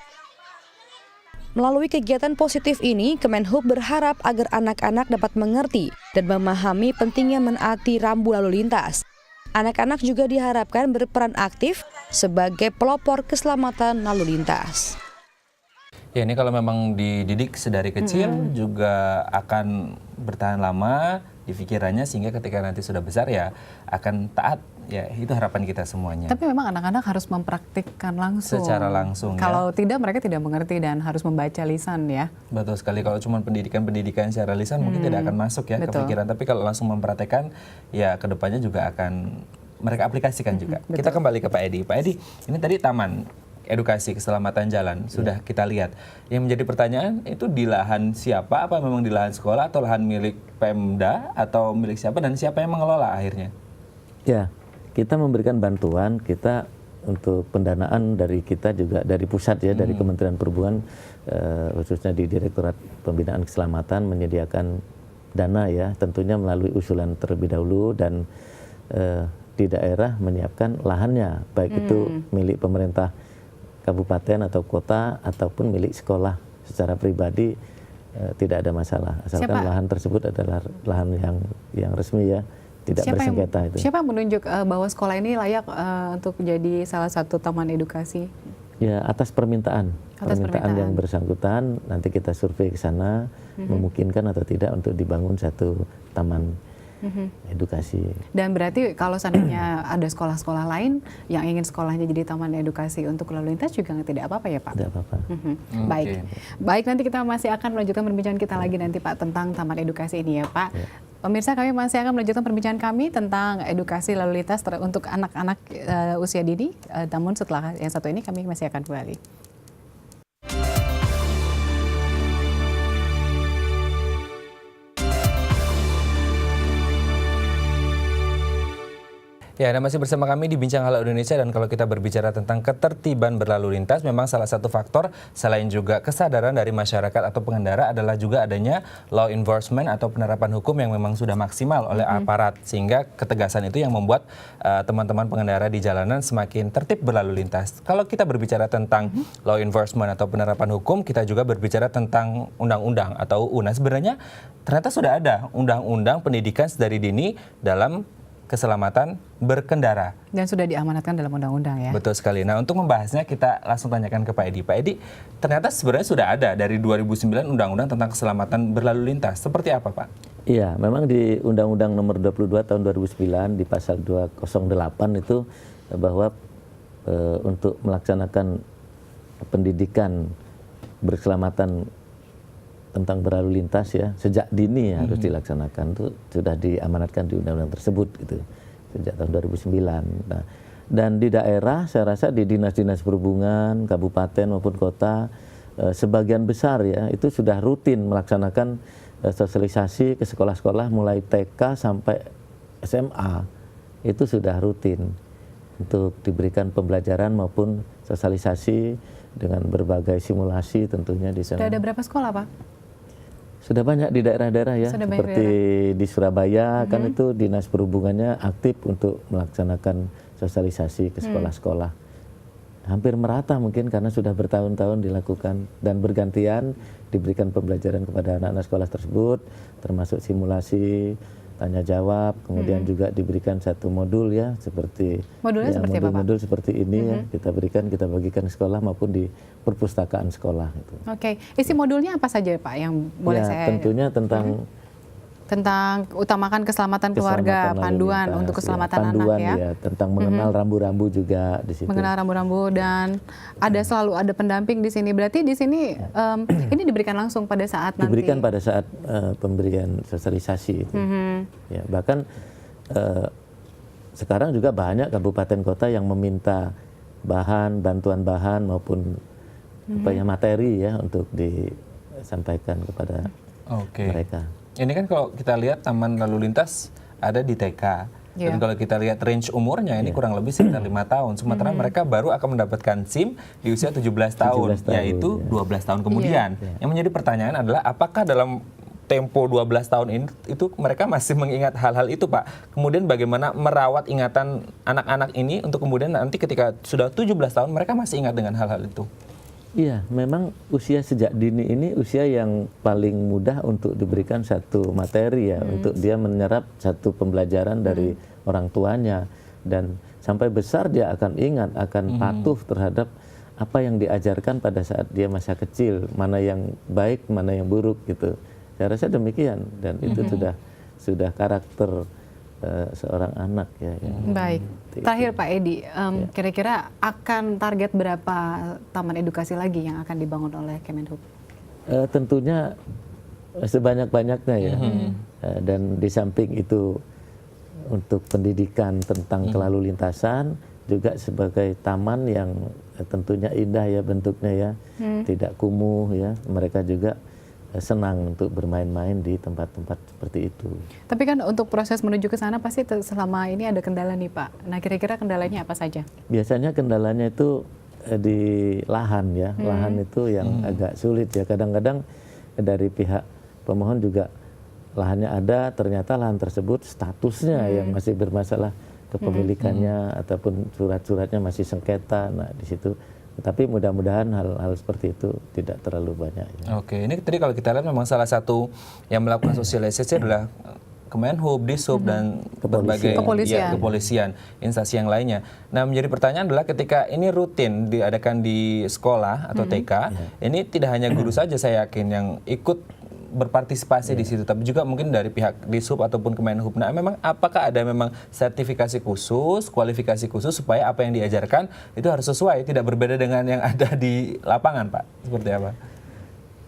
Melalui kegiatan positif ini, Kemenhub berharap agar anak-anak dapat mengerti dan memahami pentingnya menaati rambu lalu lintas. Anak-anak juga diharapkan berperan aktif sebagai pelopor keselamatan lalu lintas. Ya ini kalau memang dididik sedari kecil juga akan bertahan lama di pikirannya sehingga ketika nanti sudah besar ya akan taat. Ya itu harapan kita semuanya. Tapi memang anak-anak harus mempraktikkan langsung. Secara langsung Kalau tidak mereka tidak mengerti dan harus membaca lisan ya. Betul sekali, kalau cuma pendidikan secara lisan mungkin tidak akan masuk ya ke pikiran. Tapi kalau langsung mempraktekkan ya kedepannya juga akan mereka aplikasikan juga. Kita kembali ke Pak Edi. Pak Edi, ini tadi Taman Edukasi Keselamatan Jalan sudah kita lihat. Yang menjadi pertanyaan itu di lahan siapa? Apa memang di lahan sekolah atau lahan milik Pemda atau milik siapa dan siapa yang mengelola akhirnya? Ya, kita memberikan bantuan, kita untuk pendanaan dari kita juga dari pusat ya, dari Kementerian Perhubungan khususnya di Direktorat Pembinaan Keselamatan menyediakan dana ya, tentunya melalui usulan terlebih dahulu dan di daerah menyiapkan lahannya, baik itu milik pemerintah kabupaten atau kota ataupun milik sekolah secara pribadi tidak ada masalah asalkan lahan tersebut adalah lahan yang resmi ya, tidak bersengketa itu. Siapa yang menunjuk bahwa sekolah ini layak untuk jadi salah satu taman edukasi? Ya atas permintaan yang bersangkutan nanti kita survei ke sana memungkinkan atau tidak untuk dibangun satu taman edukasi. Dan berarti kalau seandainya ada sekolah-sekolah lain yang ingin sekolahnya jadi taman edukasi untuk lalu lintas juga tidak apa-apa ya Pak? Tidak apa-apa. Baik, nanti kita masih akan melanjutkan perbincangan kita lagi nanti Pak tentang taman edukasi ini ya Pak. Pemirsa, kami masih akan melanjutkan perbincangan kami tentang edukasi lalu lintas untuk anak-anak usia dini. Namun setelah yang satu ini kami masih akan kembali. Ya, Anda masih bersama kami di Bincang Halo Indonesia, dan kalau kita berbicara tentang ketertiban berlalu lintas, memang salah satu faktor selain juga kesadaran dari masyarakat atau pengendara adalah juga adanya law enforcement atau penerapan hukum yang memang sudah maksimal oleh aparat, sehingga ketegasan itu yang membuat teman-teman pengendara di jalanan semakin tertib berlalu lintas. Kalau kita berbicara tentang law enforcement atau penerapan hukum, kita juga berbicara tentang undang-undang atau UU. Nah, sebenarnya ternyata sudah ada undang-undang pendidikan sedari dini dalam keselamatan berkendara. Dan sudah diamanatkan dalam undang-undang ya. Betul sekali. Nah, untuk membahasnya kita langsung tanyakan ke Pak Edi. Pak Edi, ternyata sebenarnya sudah ada dari 2009 undang-undang tentang keselamatan berlalu lintas. Seperti apa, Pak? Iya, memang di Undang-Undang Nomor 22 Tahun 2009 di Pasal 208 itu bahwa untuk melaksanakan pendidikan berkeselamatan tentang berlalu lintas ya sejak dini harus dilaksanakan, itu sudah diamanatkan di undang-undang tersebut gitu sejak tahun 2009. Nah, dan di daerah saya rasa di dinas-dinas perhubungan kabupaten maupun kota sebagian besar ya itu sudah rutin melaksanakan sosialisasi ke sekolah-sekolah mulai TK sampai SMA, itu sudah rutin untuk diberikan pembelajaran maupun sosialisasi dengan berbagai simulasi tentunya di sana. Sudah ada berapa sekolah, Pak? Sudah banyak di daerah-daerah ya, seperti di Surabaya kan itu dinas perhubungannya aktif untuk melaksanakan sosialisasi ke sekolah-sekolah. Hampir merata mungkin karena sudah bertahun-tahun dilakukan dan bergantian diberikan pembelajaran kepada anak-anak sekolah tersebut, termasuk simulasi, tanya jawab, kemudian juga diberikan satu modul ya seperti modulnya seperti apa, Pak? Modul seperti ini ya kita bagikan ke sekolah maupun di perpustakaan sekolah itu. Oke, isi modulnya apa saja, Pak, yang boleh saya? Tentunya tentang utamakan keselamatan keluarga, panduan untuk keselamatan anak ya. Tentang mengenal rambu-rambu juga di situ. Mengenal rambu-rambu dan selalu ada pendamping di sini. Berarti di sini ini diberikan langsung pada saat nanti. Diberikan pada saat pemberian sosialisasi itu. Ya, bahkan sekarang juga banyak kabupaten kota yang meminta bantuan bahan maupun materi ya untuk disampaikan kepada mereka. Ini kan kalau kita lihat taman lalu lintas ada di TK. Dan kalau kita lihat range umurnya ini kurang lebih sekitar 5 tahun. Sementara mereka baru akan mendapatkan SIM di usia 17 tahun, yaitu 12 tahun kemudian. Yang menjadi pertanyaan adalah apakah dalam tempo 12 tahun ini itu mereka masih mengingat hal-hal itu, Pak? Kemudian bagaimana merawat ingatan anak-anak ini untuk kemudian nanti ketika sudah 17 tahun mereka masih ingat dengan hal-hal itu? Iya, memang usia sejak dini ini usia yang paling mudah untuk diberikan satu materi ya, untuk dia menyerap satu pembelajaran dari orang tuanya, dan sampai besar dia akan ingat, akan patuh terhadap apa yang diajarkan pada saat dia masa kecil, mana yang baik, mana yang buruk gitu. Saya rasa demikian, dan itu sudah karakter seorang anak ya. Baik. Terakhir Pak Edi, kira-kira akan target berapa taman edukasi lagi yang akan dibangun oleh Kemenhub? Tentunya sebanyak-banyaknya ya. Dan di samping itu untuk pendidikan tentang kelalu lintasan juga sebagai taman yang tentunya indah ya bentuknya ya, tidak kumuh ya. Mereka juga senang untuk bermain-main di tempat-tempat seperti itu. Tapi kan untuk proses menuju ke sana pasti selama ini ada kendala nih, Pak. Nah, kira-kira kendalanya apa saja? Biasanya kendalanya itu di lahan ya. Lahan itu yang agak sulit ya. Kadang-kadang dari pihak pemohon juga lahannya ada, ternyata lahan tersebut statusnya yang masih bermasalah kepemilikannya ataupun surat-suratnya masih sengketa. Nah, di situ. Tapi mudah-mudahan hal-hal seperti itu tidak terlalu banyak. Ya. Oke, ini tadi kalau kita lihat memang salah satu yang melakukan sosialisasi adalah Kemenhub, Dishub, dan berbagai kepolisian, instansi yang lainnya. Nah, menjadi pertanyaan adalah ketika ini rutin diadakan di sekolah atau TK, ini tidak hanya guru saja saya yakin yang ikut berpartisipasi di situ, tapi juga mungkin dari pihak Dishub ataupun Kemenhub. Nah, memang apakah ada memang sertifikasi khusus, kualifikasi khusus supaya apa yang diajarkan itu harus sesuai, tidak berbeda dengan yang ada di lapangan, Pak? Seperti apa?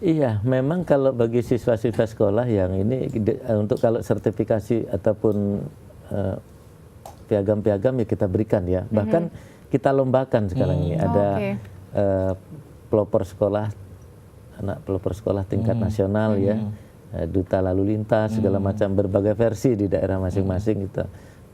Iya, memang kalau bagi siswa-siswa sekolah yang ini untuk kalau sertifikasi ataupun piagam-piagam ya kita berikan ya. Bahkan kita lombakan sekarang ini ada pelopor sekolah, anak pelopor sekolah tingkat nasional ya, duta lalu lintas segala macam berbagai versi di daerah masing-masing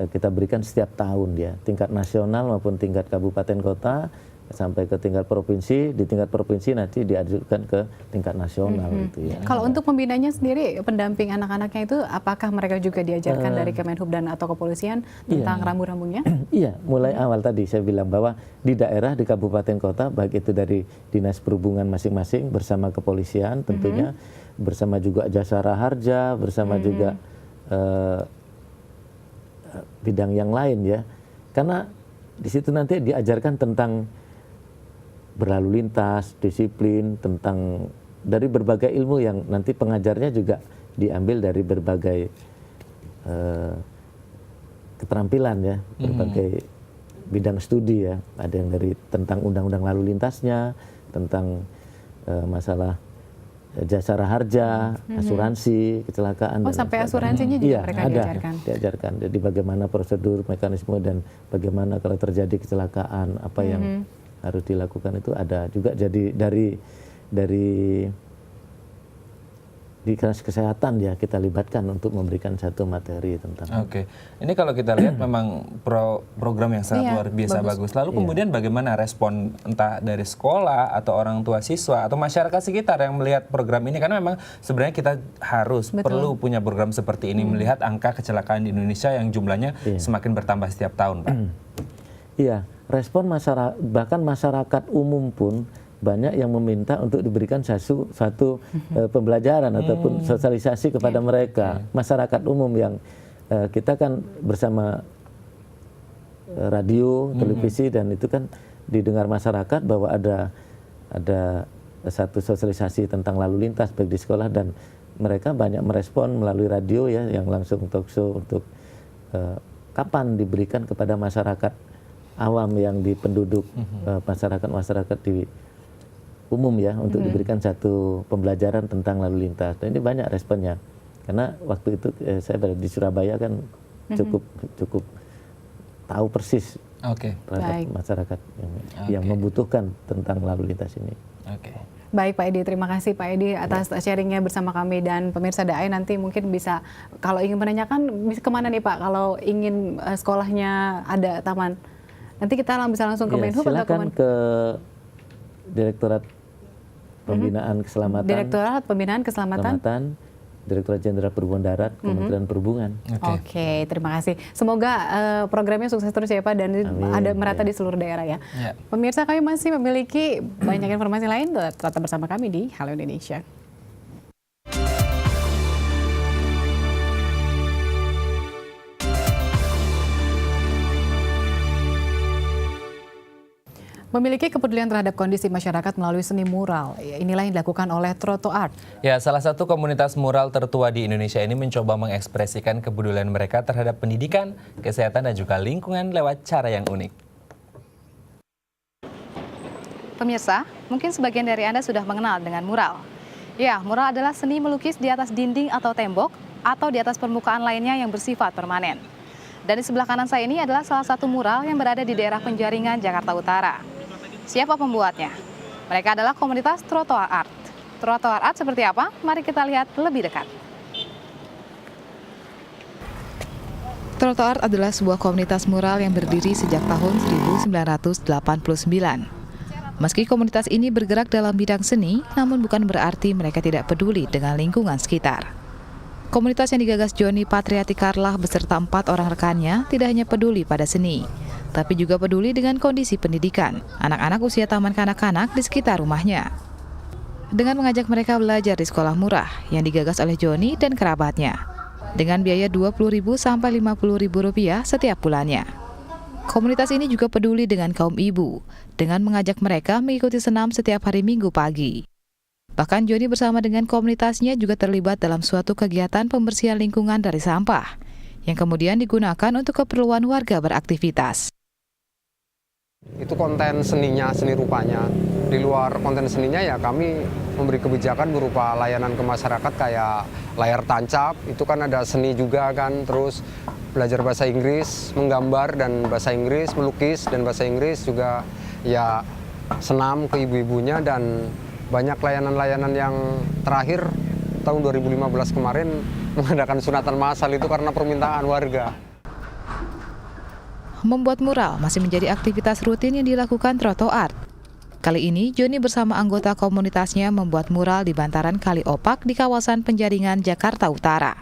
kita berikan setiap tahun ya, tingkat nasional maupun tingkat kabupaten kota sampai ke tingkat provinsi, di tingkat provinsi nanti diajukan ke tingkat nasional gitu ya. Kalau untuk pembinanya sendiri, pendamping anak-anaknya itu apakah mereka juga diajarkan dari Kemenhub dan atau kepolisian tentang rambu-rambunya? Iya, mulai awal tadi saya bilang bahwa di daerah, di kabupaten kota, baik itu dari dinas perhubungan masing-masing bersama kepolisian tentunya, bersama juga Jasara Harja, bersama juga bidang yang lain ya. Karena di situ nanti diajarkan tentang berlalu lintas, disiplin, tentang dari berbagai ilmu yang nanti pengajarnya juga diambil dari berbagai keterampilan ya, berbagai bidang studi ya. Ada yang dari tentang undang-undang lalu lintasnya, tentang masalah jasara harja, asuransi, kecelakaan. Oh, sampai asuransinya juga mereka diajarkan. Jadi bagaimana prosedur, mekanisme, dan bagaimana kalau terjadi kecelakaan, apa yang harus dilakukan itu ada juga. Jadi dari dinas kesehatan ya kita libatkan untuk memberikan satu materi tentang. Oke, ini kalau kita lihat memang program yang sangat luar biasa bagus. Lalu kemudian bagaimana respon entah dari sekolah atau orang tua siswa atau masyarakat sekitar yang melihat program ini? Karena memang sebenarnya kita harus perlu punya program seperti ini melihat angka kecelakaan di Indonesia yang jumlahnya semakin bertambah setiap tahun, Pak. Iya, respon masyarakat, bahkan masyarakat umum pun banyak yang meminta untuk diberikan satu pembelajaran ataupun sosialisasi kepada mereka. Masyarakat umum yang kita kan bersama radio, televisi, dan itu kan didengar masyarakat bahwa ada satu sosialisasi tentang lalu lintas baik di sekolah, dan mereka banyak merespon melalui radio ya, yang langsung talk show untuk kapan diberikan kepada masyarakat awam yang di penduduk masyarakat di umum ya, untuk diberikan satu pembelajaran tentang lalu lintas. Dan ini banyak responnya karena waktu itu saya berada di Surabaya kan cukup tahu persis terhadap masyarakat yang membutuhkan tentang lalu lintas ini. Baik Pak Edi, terima kasih Pak Edi atas sharingnya bersama kami, dan pemirsa DAI nanti mungkin bisa kalau ingin menanyakan bisa kemana nih Pak kalau ingin sekolahnya ada taman? Nanti kita bisa langsung ke Menhub atau silakan ke Direktorat Pembinaan Keselamatan. Direktorat Pembinaan Keselamatan. Direktorat Jenderal Perhubungan Darat, Kementerian Perhubungan. Oke, terima kasih. Semoga programnya sukses terus ya Pak, dan ada merata di seluruh daerah ya. Pemirsa, kami masih memiliki banyak informasi lain, tetap bersama kami di Halo Indonesia. Memiliki kepedulian terhadap kondisi masyarakat melalui seni mural. Inilah yang dilakukan oleh Troto Art. Ya, salah satu komunitas mural tertua di Indonesia ini mencoba mengekspresikan kepedulian mereka terhadap pendidikan, kesehatan, dan juga lingkungan lewat cara yang unik. Pemirsa, mungkin sebagian dari Anda sudah mengenal dengan mural. Ya, mural adalah seni melukis di atas dinding atau tembok, atau di atas permukaan lainnya yang bersifat permanen. Dan di sebelah kanan saya ini adalah salah satu mural yang berada di daerah Penjaringan, Jakarta Utara. Siapa pembuatnya? Mereka adalah komunitas Troto Art. Troto Art seperti apa? Mari kita lihat lebih dekat. Troto Art adalah sebuah komunitas mural yang berdiri sejak tahun 1989. Meski komunitas ini bergerak dalam bidang seni, namun bukan berarti mereka tidak peduli dengan lingkungan sekitar. Komunitas yang digagas Joni Patriati Karlah beserta 4 orang rekannya tidak hanya peduli pada seni, tapi juga peduli dengan kondisi pendidikan anak-anak usia taman kanak-kanak di sekitar rumahnya. Dengan mengajak mereka belajar di sekolah murah yang digagas oleh Joni dan kerabatnya, dengan biaya Rp20.000 sampai Rp50.000 setiap bulannya. Komunitas ini juga peduli dengan kaum ibu, dengan mengajak mereka mengikuti senam setiap hari Minggu pagi. Bahkan Joni bersama dengan komunitasnya juga terlibat dalam suatu kegiatan pembersihan lingkungan dari sampah, yang kemudian digunakan untuk keperluan warga beraktivitas. Itu konten seninya, seni rupanya. di luar konten seninya ya kami memberi kebijakan berupa layanan ke masyarakat kayak layar tancap, itu kan ada seni juga kan, terus belajar bahasa Inggris, menggambar dan bahasa Inggris, melukis dan bahasa Inggris juga ya senam ke ibu-ibunya, dan banyak layanan-layanan yang terakhir tahun 2015 kemarin mengadakan sunatan massal itu karena permintaan warga. Membuat mural masih menjadi aktivitas rutin yang dilakukan Troto Art. Kali ini, Joni bersama anggota komunitasnya membuat mural di bantaran Kali Opak di kawasan Penjaringan, Jakarta Utara.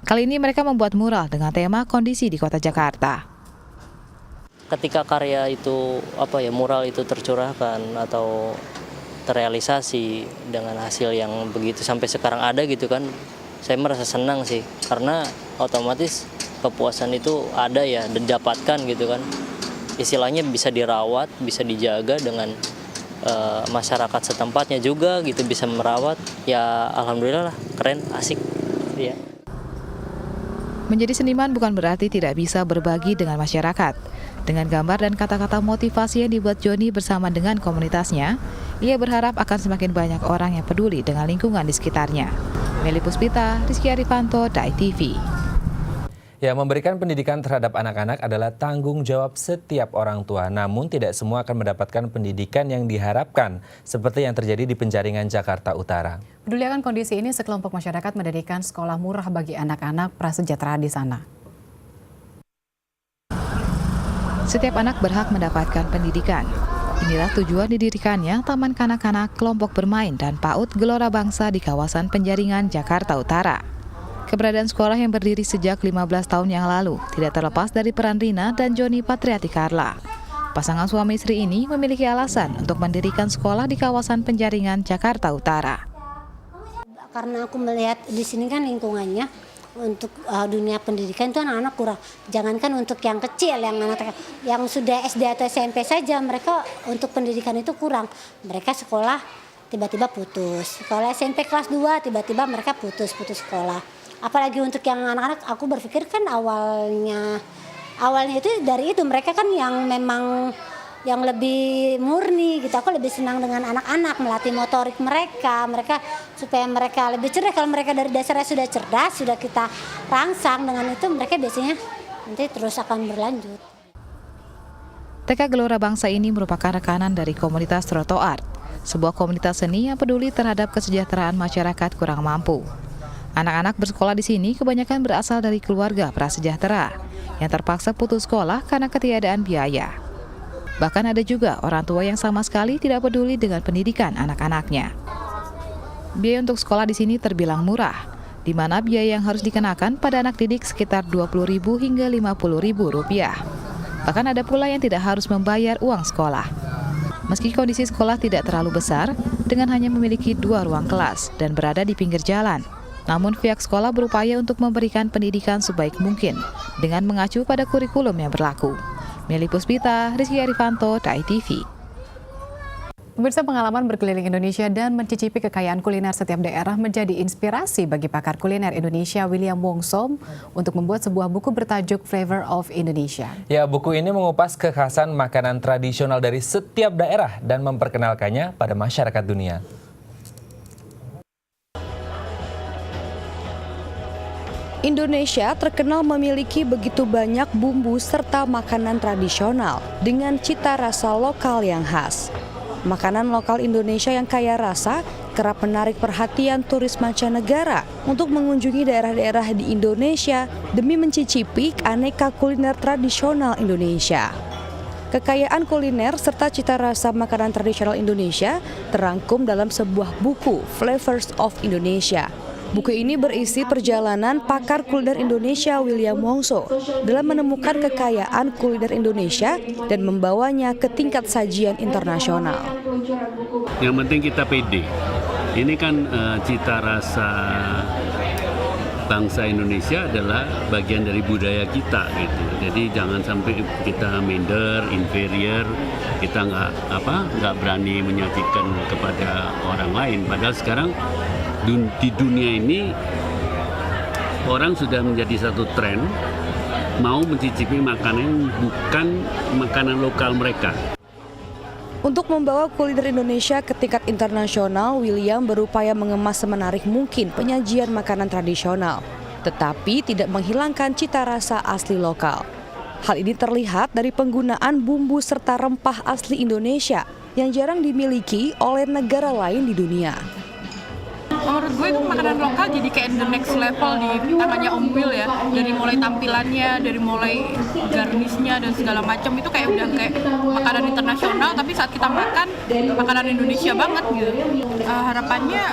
Kali ini mereka membuat mural dengan tema kondisi di kota Jakarta. Ketika karya itu, mural itu tercurahkan atau terrealisasi dengan hasil yang begitu sampai sekarang ada gitu kan, saya merasa senang sih, karena otomatis kepuasan itu ada ya, didapatkan gitu kan. Istilahnya bisa dirawat, bisa dijaga dengan masyarakat setempatnya juga gitu, bisa merawat. Ya alhamdulillah lah, keren, asik ya. Menjadi seniman bukan berarti tidak bisa berbagi dengan masyarakat. Dengan gambar dan kata-kata motivasi yang dibuat Joni bersama dengan komunitasnya, ia berharap akan semakin banyak orang yang peduli dengan lingkungan di sekitarnya. Meli Puspita, Rizky Arifanto, Dai TV. Ya, memberikan pendidikan terhadap anak-anak adalah tanggung jawab setiap orang tua. Namun tidak semua akan mendapatkan pendidikan yang diharapkan, seperti yang terjadi di Penjaringan, Jakarta Utara. Peduli akan kondisi ini, sekelompok masyarakat mendirikan sekolah murah bagi anak-anak prasejahtera di sana. Setiap anak berhak mendapatkan pendidikan. Inilah tujuan didirikannya Taman Kanak-Kanak, Kelompok Bermain dan PAUD Gelora Bangsa di kawasan Penjaringan, Jakarta Utara. Keberadaan sekolah yang berdiri sejak 15 tahun yang lalu tidak terlepas dari peran Rina dan Joni Patriati Carla. Pasangan suami istri ini memiliki alasan untuk mendirikan sekolah di kawasan Penjaringan, Jakarta Utara. Karena aku melihat di sini kan lingkungannya untuk dunia pendidikan itu anak-anak kurang. Jangankan untuk yang kecil, yang sudah SD atau SMP saja, mereka untuk pendidikan itu kurang. Mereka sekolah tiba-tiba putus. Sekolah SMP kelas 2 tiba-tiba mereka putus sekolah. Apalagi untuk yang anak-anak, aku berpikir kan awalnya itu dari itu, mereka kan yang memang yang lebih murni gitu. Aku lebih senang dengan anak-anak, melatih motorik mereka supaya mereka lebih cerdas. Kalau mereka dari dasarnya sudah cerdas, sudah kita rangsang dengan itu, mereka biasanya nanti terus akan berlanjut. TK Gelora Bangsa ini merupakan rekanan dari komunitas Troto Art, sebuah komunitas seni yang peduli terhadap kesejahteraan masyarakat kurang mampu. Anak-anak bersekolah di sini kebanyakan berasal dari keluarga prasejahtera yang terpaksa putus sekolah karena ketiadaan biaya. Bahkan ada juga orang tua yang sama sekali tidak peduli dengan pendidikan anak-anaknya. Biaya untuk sekolah di sini terbilang murah, di mana biaya yang harus dikenakan pada anak didik sekitar Rp20.000 hingga Rp50.000. Bahkan ada pula yang tidak harus membayar uang sekolah. Meski kondisi sekolah tidak terlalu besar, dengan hanya memiliki 2 ruang kelas dan berada di pinggir jalan, namun pihak sekolah berupaya untuk memberikan pendidikan sebaik mungkin dengan mengacu pada kurikulum yang berlaku. Meli Puspita, Rizky Arifanto, Dai TV. Pemirsa, pengalaman berkeliling Indonesia dan mencicipi kekayaan kuliner setiap daerah menjadi inspirasi bagi pakar kuliner Indonesia William Wongso untuk membuat sebuah buku bertajuk Flavor of Indonesia. Ya, buku ini mengupas kekhasan makanan tradisional dari setiap daerah dan memperkenalkannya pada masyarakat dunia. Indonesia terkenal memiliki begitu banyak bumbu serta makanan tradisional dengan cita rasa lokal yang khas. Makanan lokal Indonesia yang kaya rasa kerap menarik perhatian turis mancanegara untuk mengunjungi daerah-daerah di Indonesia demi mencicipi aneka kuliner tradisional Indonesia. Kekayaan kuliner serta cita rasa makanan tradisional Indonesia terangkum dalam sebuah buku, Flavors of Indonesia. Buku ini berisi perjalanan pakar kuliner Indonesia William Wongso dalam menemukan kekayaan kuliner Indonesia dan membawanya ke tingkat sajian internasional. Yang penting kita pede. Ini kan cita rasa bangsa Indonesia adalah bagian dari budaya kita gitu. Jadi jangan sampai kita minder, inferior, kita nggak berani menyajikan kepada orang lain. Padahal sekarang di dunia ini orang sudah menjadi satu tren mau mencicipi makanan bukan makanan lokal mereka. Untuk membawa kuliner Indonesia ke tingkat internasional, William berupaya mengemas semenarik mungkin penyajian makanan tradisional, tetapi tidak menghilangkan cita rasa asli lokal. Hal ini terlihat dari penggunaan bumbu serta rempah asli Indonesia yang jarang dimiliki oleh negara lain di dunia. Menurut gue itu makanan lokal jadi kayak the next level di tangannya Om Will ya. Dari mulai tampilannya, dari mulai garnisnya dan segala macam itu kayak udah kayak makanan internasional, tapi saat kita makan makanan Indonesia banget gitu. Harapannya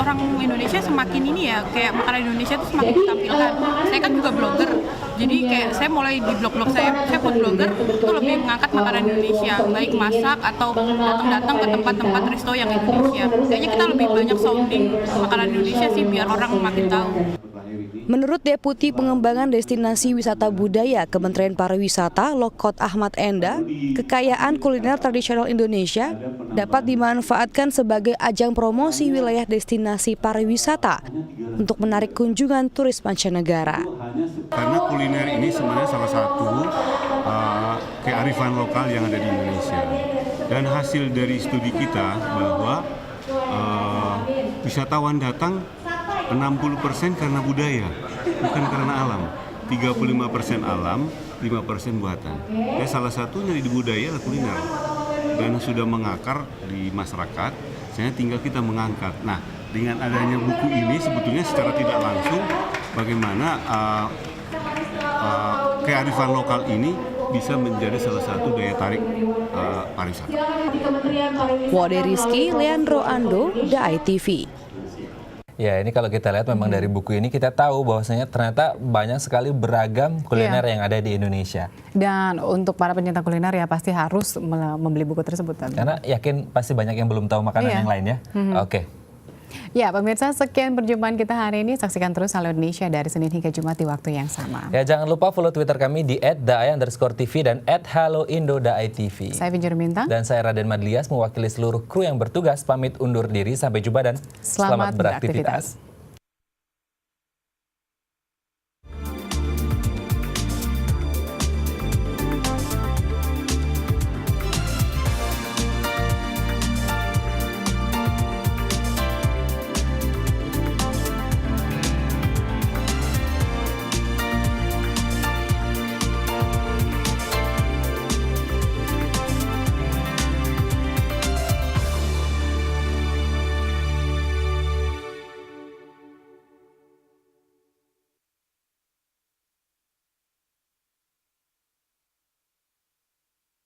orang Indonesia semakin ini ya, kayak makanan Indonesia itu semakin ditampilkan. Saya kan juga blogger, jadi kayak saya mulai di blog-blog saya food blogger itu lebih mengangkat makanan Indonesia, baik masak atau datang-datang ke tempat-tempat resto yang Indonesia. Kayaknya kita lebih banyak sounding makanan Indonesia sih biar orang makin tahu. Menurut Deputi Pengembangan Destinasi Wisata Budaya Kementerian Pariwisata Lokot Ahmad Enda, kekayaan kuliner tradisional Indonesia dapat dimanfaatkan sebagai ajang promosi wilayah destinasi pariwisata untuk menarik kunjungan turis mancanegara. Karena kuliner ini sebenarnya salah satu kearifan lokal yang ada di Indonesia. Dan hasil dari studi kita bahwa wisatawan datang 60% karena budaya, bukan karena alam. 35% alam, 5% buatan. Ya, salah satunya di budaya adalah kuliner. Dan sudah mengakar di masyarakat, saya tinggal kita mengangkat. Nah, dengan adanya buku ini sebetulnya secara tidak langsung bagaimana kearifan lokal ini bisa menjadi salah satu daya tarik pariwisata. Wode Rizky, Leandro Ando, The ITV. Ya, ini kalau kita lihat memang dari buku ini kita tahu bahwasanya ternyata banyak sekali beragam kuliner yang ada di Indonesia. Dan untuk para pencinta kuliner ya pasti harus membeli buku tersebut. Karena yakin pasti banyak yang belum tahu makanan yang lain ya. Oke. Ya, pemirsa, sekian perjumpaan kita hari ini. Saksikan terus Halo Indonesia dari Senin hingga Jumat di waktu yang sama. Ya, jangan lupa follow Twitter kami di @daai_tv dan @haloindo_daai_tv. Saya Vinjur Bintang. Dan saya Raden Madlias mewakili seluruh kru yang bertugas pamit undur diri. Sampai jumpa dan selamat beraktivitas.